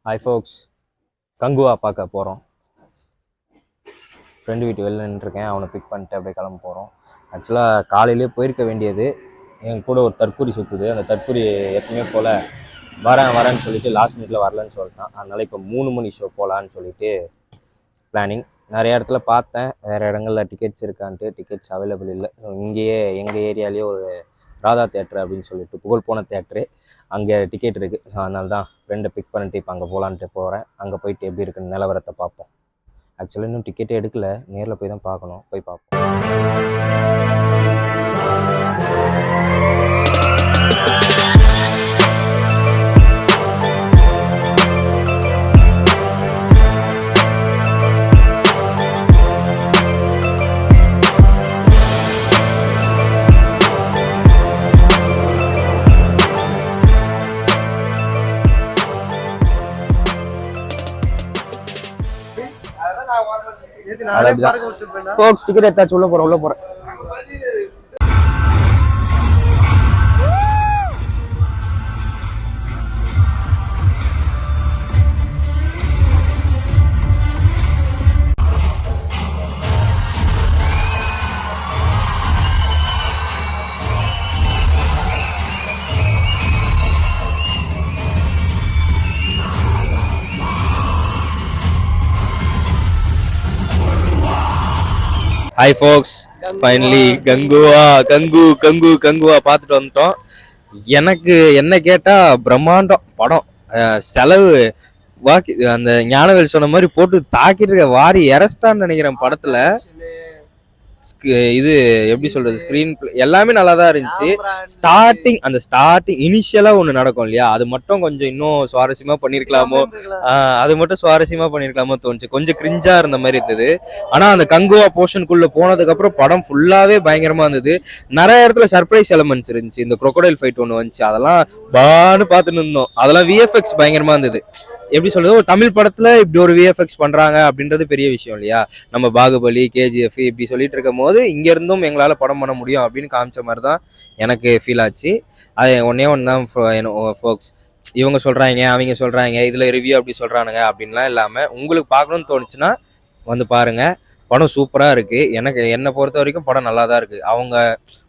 Hi ஃபோக்ஸ், கங்குவா பார்க்க போகிறோம். Friend வீட்டு வெளில நின்றுருக்கேன். அவனை பிக் பண்ணிட்டு அப்படியே கிளம்ப போகிறோம். ஆக்சுவலாக காலையிலே போயிருக்க வேண்டியது. என் கூட ஒரு தற்கூரி சுற்றுது. அந்த தற்கூரி எப்பவுமே போல் வரேன்னு சொல்லிட்டு லாஸ்ட் மினிட்ல வரலன்னு சொல்லிட்டான். அதனால் இப்போ 3 மணி ஷோ போகலான்னு சொல்லிட்டு பிளானிங். நிறைய இடத்துல பார்த்தேன், வேறு இடங்களில் டிக்கெட்ஸ் இருக்கான்ட்டு. டிக்கெட்ஸ் அவைலபிள் இல்லை. இங்கேயே எங்கள் ஏரியாலேயே ஒரு ராதா தேட்டர் அப்படின்னு சொல்லிட்டு புகழ் போன தேட்டரு, அங்கே டிக்கெட் இருக்குது. ஸோ அதனால தான் ஃப்ரெண்டை பிக் பண்ணிட்டு இப்போ அங்கே போகலான்ட்டு போகிறேன். அங்கே போயிட்டு எப்படி இருக்குன்னு நிலவரத்தை பார்ப்போம். ஆக்சுவலாக இன்னும் டிக்கெட்டே எடுக்கலை, நேரில் போய் தான் பார்க்கணும். போய் பார்ப்போம். ஃபோக்ஸ் டிக்கெட் எடுத்தாச்சு, உள்ள போறேன். ஹாய் ஃபோக்ஸ், ஃபைனலி கங்குவா பார்த்துட்டு வந்துட்டோம். எனக்கு என்ன கேட்டால் பிரம்மாண்டம் படம். செலவு வாக்கி அந்த ஞானவேல் சொன்ன மாதிரி போட்டு தாக்கிட்டு இருக்க வாரி இறஸ்டான்னு நினைக்கிறேன் படத்தில். இது எப்படி சொல்றது, ஸ்கிரீன் எல்லாமே நல்லா தான் இருந்துச்சு. ஸ்டார்டிங் இனிஷியலா ஒண்ணு நடக்கும் இல்லையா, அது மட்டும் கொஞ்சம் இன்னும் சுவாரஸ்யமா பண்ணிருக்கலாமோ, தோணுச்சு. கொஞ்சம் கிரிஞ்சா இருந்த மாதிரி இருந்தது. ஆனா அந்த கங்குவா போர்ஷனுக்குள்ள போனதுக்கு அப்புறம் படம் ஃபுல்லாவே பயங்கரமா இருந்தது. நிறைய இடத்துல சர்ப்ரைஸ் எலமெண்ட்ஸ் இருந்துச்சு. இந்த crocodile ஃபைட் ஒண்ணு வந்துச்சு, அதெல்லாம் பான்னு பார்த்துட்டு இருந்தோம். அதெல்லாம் விஎஃப்எக்ஸ் பயங்கரமா இருந்தது. எப்படி சொல்றது, ஒரு தமிழ் படத்துல இப்படி ஒரு விஎஃப்எக்ஸ் பண்றாங்க அப்படின்றது பெரிய விஷயம் இல்லையா. நம்ம பாகுபலி, கேஜிஎஃப் இப்படி சொல்லிட்டு இருக்கும் போது இங்க இருந்தும் எங்களால படம் பண்ண முடியும் அப்படின்னு காமிச்ச மாதிரி தான் எனக்கு ஃபீல் ஆச்சு. அது ஒன்னே தான் ஃபோக்ஸ். இவங்க சொல்றாங்க, அவங்க சொல்றாங்க, இதுல ரிவ்யூ அப்படி சொல்றானுங்க அப்படின்லாம் இல்லாம உங்களுக்கு பார்க்கணும்னு தோணுச்சுன்னா வந்து பாருங்க. படம் சூப்பரா இருக்கு. என்னை பொறுத்த வரைக்கும் படம் நல்லா தான் இருக்கு. அவங்க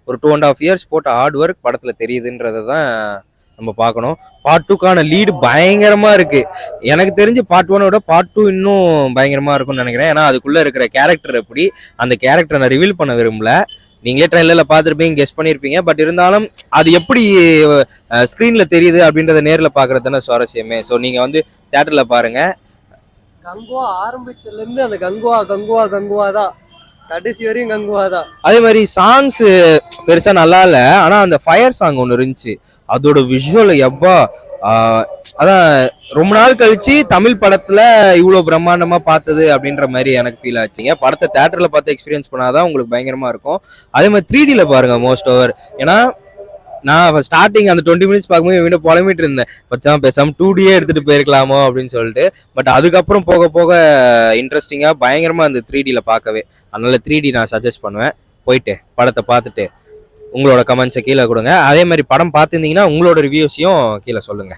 ஒரு 2.5 years போட்ட ஹார்ட் ஒர்க் படத்துல தெரியுதுன்றதை தான் நம்ம பார்க்கணும். பார்ட் 2க்கான லீடு பயங்கரமா இருக்கு. எனக்கு தெரிஞ்சு பார்ட் 1 பார்ட் 2 இன்னும் பயங்கரமா இருக்கும்னு நினைக்கிறேன். ஏன்னா அதுக்குள்ள இருக்கிற கேரக்டர் எப்படி, அந்த கேரக்டரை நான் ரிவீல் பண்ண விரும்பல. நீங்களே ட்ரெயிலர்ல பார்த்துருப்பீங்க, கெஸ் பண்ணியிருப்பீங்க. பட் இருந்தாலும் அது எப்படி ஸ்க்ரீன்ல தெரியுது அப்படின்றத நேரில் பார்க்கறது தானே சுவாரஸ்யமே. ஸோ நீங்க வந்து தியேட்டர்ல பாருங்க. கங்குவா ஆரம்பிச்சதுல இருந்து அந்த கங்குவா தான் கடைசி வரையும் கங்குவா தான். அதே மாதிரி சாங்ஸ் பெருசா நல்லா இல்லை. ஆனா அந்த ஃபயர் சாங் ஒன்று இருந்துச்சு, அதோட விஷுவல் எப்பா, அதான் ரொம்ப நாள் கழிச்சு தமிழ் படத்துல இவ்வளவு பிரம்மாண்டமா பார்த்தது அப்படின்ற மாதிரி எனக்கு ஃபீல் ஆச்சுங்க. படத்தை தியேட்டர்ல பார்த்து எக்ஸ்பீரியன்ஸ் பண்ணாதான் உங்களுக்கு பயங்கரமா இருக்கும். அதே மாதிரி 3Dல பாருங்க மோஸ்ட் ஓவர். ஏன்னா நான் ஸ்டார்டிங் அந்த 20 minutes பார்க்கும்போது வீட புலம்பிட்டு இருந்தேன், பேசாம 2Dயே எடுத்துட்டு போயிருக்கலாமோ அப்படின்னு சொல்லிட்டு. பட் அதுக்கப்புறம் போக போக இன்ட்ரெஸ்டிங்கா பயங்கரமா அந்த 3Dல பார்க்கவே. அதனால 3D நான் சஜஸ்ட் பண்ணுவேன். போயிட்டு படத்தை பார்த்துட்டு உங்களோட கமெண்ட்ஸை கீழே கொடுங்க. அதே மாதிரி படம் பார்த்துருந்தீங்கன்னா உங்களோட ரிவ்யூஸையும் கீழே சொல்லுங்க.